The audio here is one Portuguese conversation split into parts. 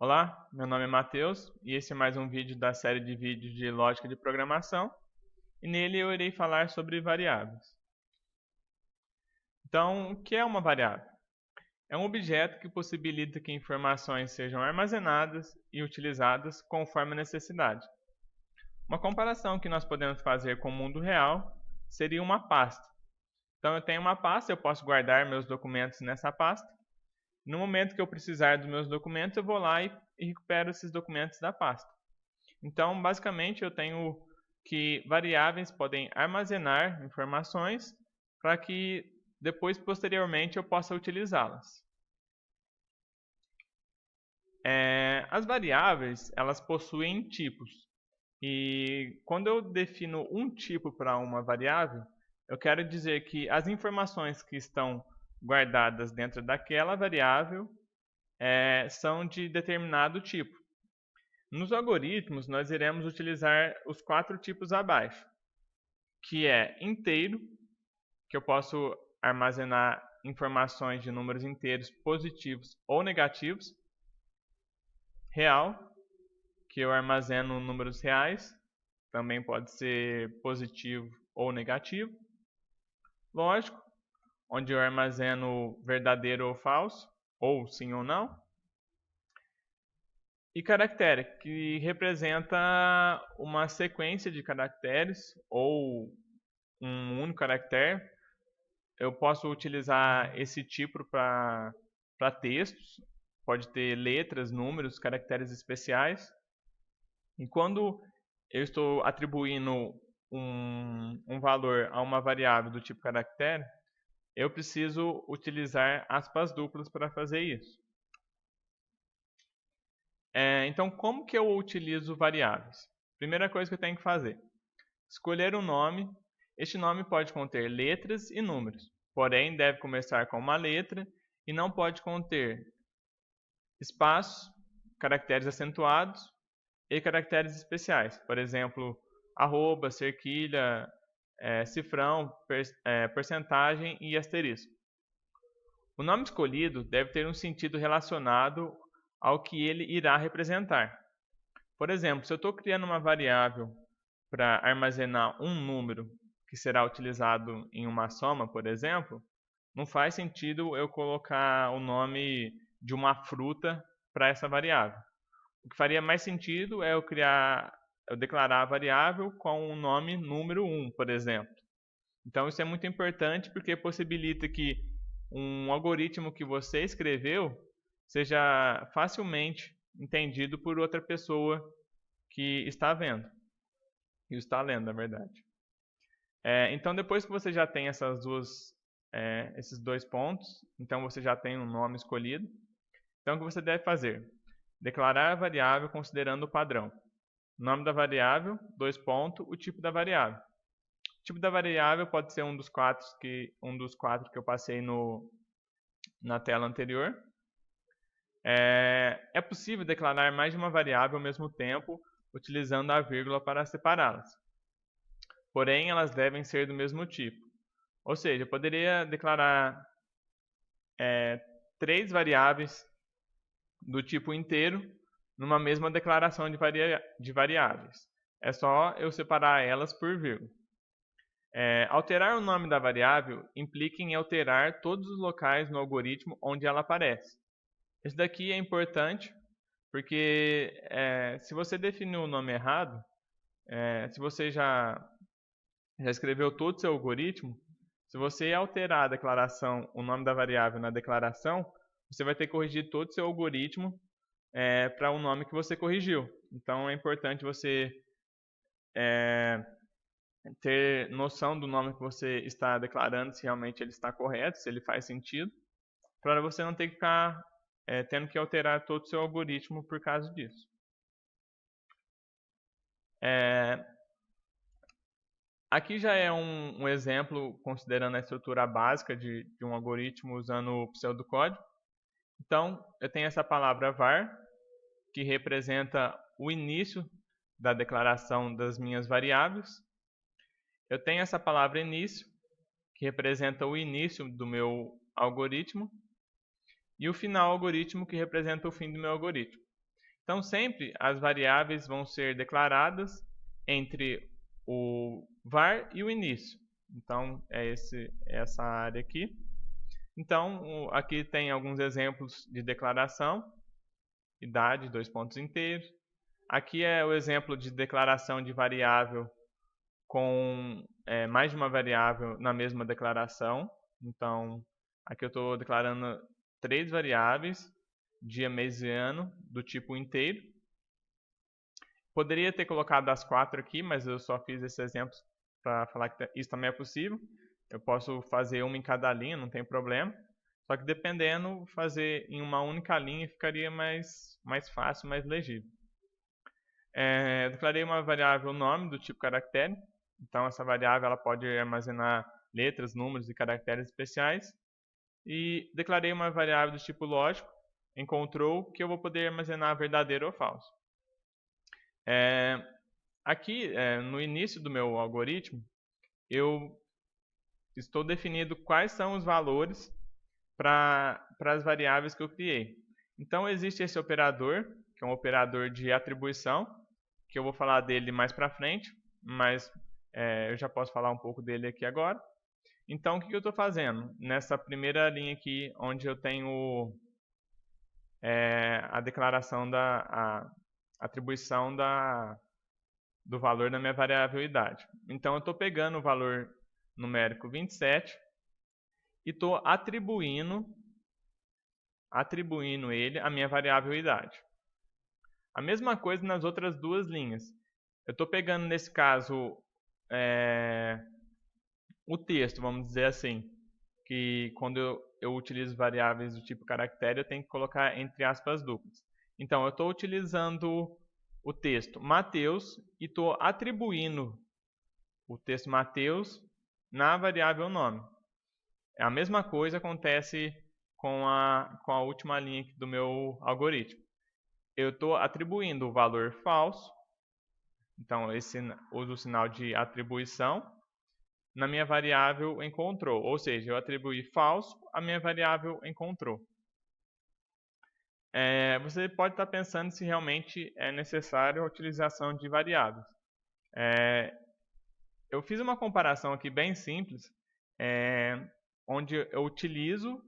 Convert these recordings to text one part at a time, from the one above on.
Olá, meu nome é Matheus e esse é mais um vídeo da série de vídeos de lógica de programação e nele eu irei falar sobre variáveis. Então, o que é uma variável? É um objeto que possibilita que informações sejam armazenadas e utilizadas conforme a necessidade. Uma comparação que nós podemos fazer com o mundo real seria uma pasta. Então eu tenho uma pasta, eu posso guardar meus documentos nessa pasta. No momento que eu precisar dos meus documentos, eu vou lá e recupero esses documentos da pasta. Então, basicamente, eu tenho que variáveis podem armazenar informações para que depois, posteriormente, eu possa utilizá-las. As variáveis, elas possuem tipos. E quando eu defino um tipo para uma variável, eu quero dizer que as informações que estão guardadas dentro daquela variável são de determinado tipo. Nos algoritmos, nós iremos utilizar os 4 tipos abaixo, que é inteiro, que eu posso armazenar informações de números inteiros positivos ou negativos, real, que eu armazeno números reais, também pode ser positivo ou negativo, lógico, onde eu armazeno verdadeiro ou falso, ou sim ou não, e caractere, que representa uma sequência de caracteres ou um único caractere. Eu posso utilizar esse tipo para textos, pode ter letras, números, caracteres especiais. E quando eu estou atribuindo um valor a uma variável do tipo caractere, eu preciso utilizar aspas duplas para fazer isso. Então, como que eu utilizo variáveis? Primeira coisa que eu tenho que fazer, escolher um nome. Este nome pode conter letras e números, porém deve começar com uma letra e não pode conter espaços, caracteres acentuados e caracteres especiais. Por exemplo, arroba, cerquilha, cifrão, porcentagem e asterisco. O nome escolhido deve ter um sentido relacionado ao que ele irá representar. Por exemplo, se eu estou criando uma variável para armazenar um número que será utilizado em uma soma, por exemplo, não faz sentido eu colocar o nome de uma fruta para essa variável. O que faria mais sentido é eu declarar a variável com o nome número 1, por exemplo. Então isso é muito importante porque possibilita que um algoritmo que você escreveu seja facilmente entendido por outra pessoa que está vendo. E está lendo, na verdade. Então depois que você já tem esses dois pontos, então você já tem um nome escolhido. Então o que você deve fazer? Declarar a variável considerando o padrão. Nome da variável, o tipo da variável. O tipo da variável pode ser um dos quatro que eu passei na tela anterior. É possível declarar mais de uma variável ao mesmo tempo, utilizando a vírgula para separá-las. Porém, elas devem ser do mesmo tipo. Ou seja, eu poderia declarar 3 variáveis do tipo inteiro numa mesma declaração de variáveis. É só eu separar elas por vírgula. Alterar o nome da variável implica em alterar todos os locais no algoritmo onde ela aparece. Isso daqui é importante porque se você definir o nome errado, se você já escreveu todo o seu algoritmo, se você alterar a declaração, o nome da variável na declaração, você vai ter que corrigir todo o seu algoritmo para o nome que você corrigiu. Então é importante você ter noção do nome que você está declarando, se realmente ele está correto, se ele faz sentido, para você não ter que ficar tendo que alterar todo o seu algoritmo por causa disso. Aqui já é um exemplo, considerando a estrutura básica de um algoritmo usando o pseudocódigo. Então, eu tenho essa palavra var, que representa o início da declaração das minhas variáveis. Eu tenho essa palavra início, que representa o início do meu algoritmo. E o final algoritmo, que representa o fim do meu algoritmo. Então, sempre as variáveis vão ser declaradas entre o var e o início. Então, é essa área aqui. Então, aqui tem alguns exemplos de declaração. Idade, 2 pontos inteiros. Aqui é o exemplo de declaração de variável com mais de uma variável na mesma declaração. Então, aqui eu estou declarando 3 variáveis, dia, mês e ano, do tipo inteiro. Poderia ter colocado as 4 aqui, mas eu só fiz esses exemplos para falar que isso também é possível. Eu posso fazer uma em cada linha, não tem problema. Só que dependendo, fazer em uma única linha ficaria mais fácil, mais legível. Eu declarei uma variável nome do tipo caractere. Então essa variável ela pode armazenar letras, números e caracteres especiais. E declarei uma variável do tipo lógico, encontrou, que eu vou poder armazenar verdadeiro ou falso. Aqui, no início do meu algoritmo, eu estou definindo quais são os valores para as variáveis que eu criei. Então existe esse operador, que é um operador de atribuição, que eu vou falar dele mais para frente, mas eu já posso falar um pouco dele aqui agora. Então o que eu estou fazendo? Nessa primeira linha aqui, onde eu tenho a declaração a atribuição do valor da minha variável idade. Então eu estou pegando o valor numérico 27 e estou atribuindo ele à minha variável idade. A mesma coisa nas outras duas linhas. Eu estou pegando, nesse caso, o texto, vamos dizer assim, que quando eu utilizo variáveis do tipo caractere, eu tenho que colocar entre aspas duplas. Então, eu estou utilizando o texto Mateus e estou atribuindo o texto Mateus na variável nome. A mesma coisa acontece com a última linha do meu algoritmo. Eu estou atribuindo o valor falso, então uso o sinal de atribuição, na minha variável encontrou, ou seja, eu atribuí falso à minha variável encontrou. Você pode estar pensando se realmente é necessário a utilização de variáveis. Eu fiz uma comparação aqui bem simples, onde eu utilizo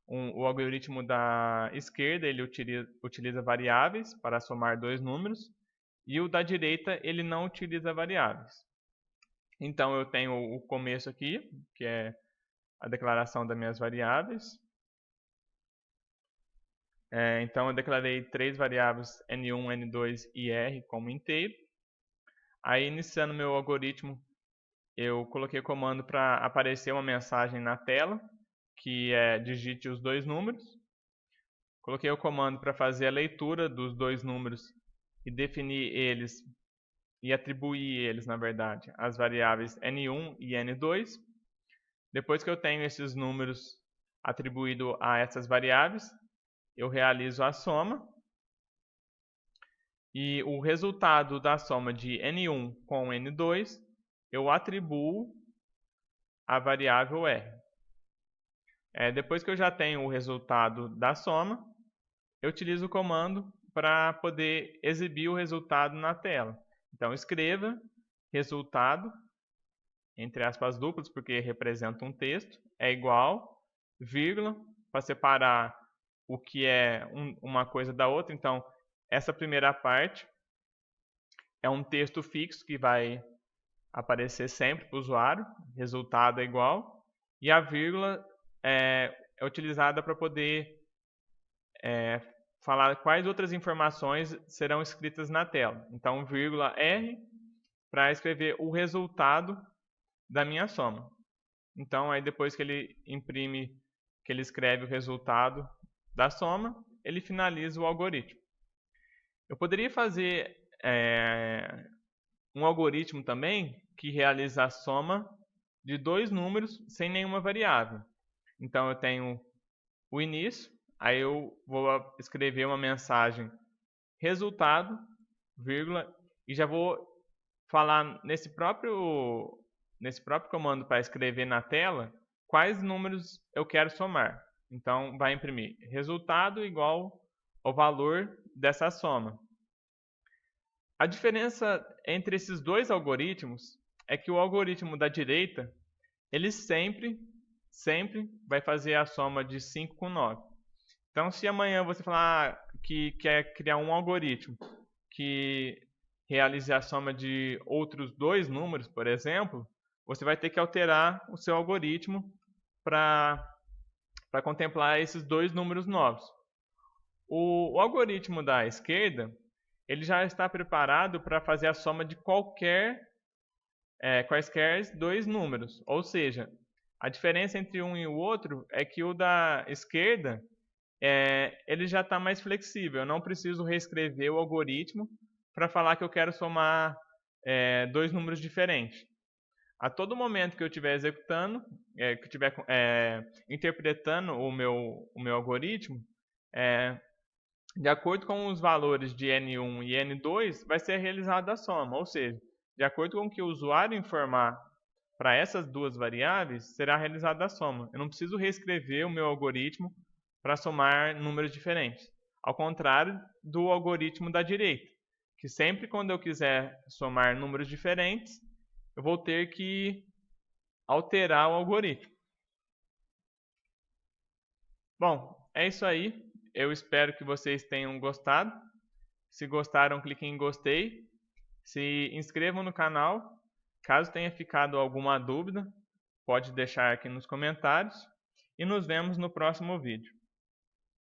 o algoritmo da esquerda, ele utiliza variáveis para somar 2 números, e o da direita ele não utiliza variáveis. Então eu tenho o começo aqui, que é a declaração das minhas variáveis. Então eu declarei 3 variáveis N1, N2 e R como inteiro. Aí, iniciando meu algoritmo, eu coloquei o comando para aparecer uma mensagem na tela, que é digite os 2 números. Coloquei o comando para fazer a leitura dos 2 números e definir eles, e atribuir eles, na verdade, às variáveis N1 e N2. Depois que eu tenho esses números atribuídos a essas variáveis, eu realizo a soma. E o resultado da soma de N1 com N2, eu atribuo à variável R. Depois que eu já tenho o resultado da soma, eu utilizo o comando para poder exibir o resultado na tela. Então, escreva resultado, entre aspas duplas, porque representa um texto, é igual, vírgula, para separar o que é uma coisa da outra. Então, essa primeira parte é um texto fixo que vai aparecer sempre para o usuário, resultado é igual, e a vírgula é utilizada para poder falar quais outras informações serão escritas na tela. Então, vírgula R para escrever o resultado da minha soma. Então, aí depois que ele escreve o resultado da soma, ele finaliza o algoritmo. Eu poderia fazer um algoritmo também que realiza a soma de 2 números sem nenhuma variável. Então, eu tenho o início, aí eu vou escrever uma mensagem resultado, vírgula, e já vou falar nesse próprio comando para escrever na tela quais números eu quero somar. Então, vai imprimir resultado igual ao valor dessa soma. A diferença entre esses dois algoritmos é que o algoritmo da direita, ele sempre vai fazer a soma de 5 com 9. Então, se amanhã você falar que quer criar um algoritmo que realize a soma de outros dois números, por exemplo, você vai ter que alterar o seu algoritmo para contemplar esses dois números novos. O algoritmo da esquerda, ele já está preparado para fazer a soma de quaisquer dois números. Ou seja, a diferença entre um e o outro é que o da esquerda ele já está mais flexível. Eu não preciso reescrever o algoritmo para falar que eu quero somar dois números diferentes. A todo momento que eu estiver executando, que eu estiver interpretando o meu algoritmo, de acordo com os valores de N1 e N2, vai ser realizada a soma. Ou seja, de acordo com o que o usuário informar para essas duas variáveis, será realizada a soma. Eu não preciso reescrever o meu algoritmo para somar números diferentes. Ao contrário do algoritmo da direita, que sempre quando eu quiser somar números diferentes, eu vou ter que alterar o algoritmo. Bom, é isso aí. Eu espero que vocês tenham gostado. Se gostaram, cliquem em gostei. Se inscrevam no canal. Caso tenha ficado alguma dúvida, pode deixar aqui nos comentários. E nos vemos no próximo vídeo.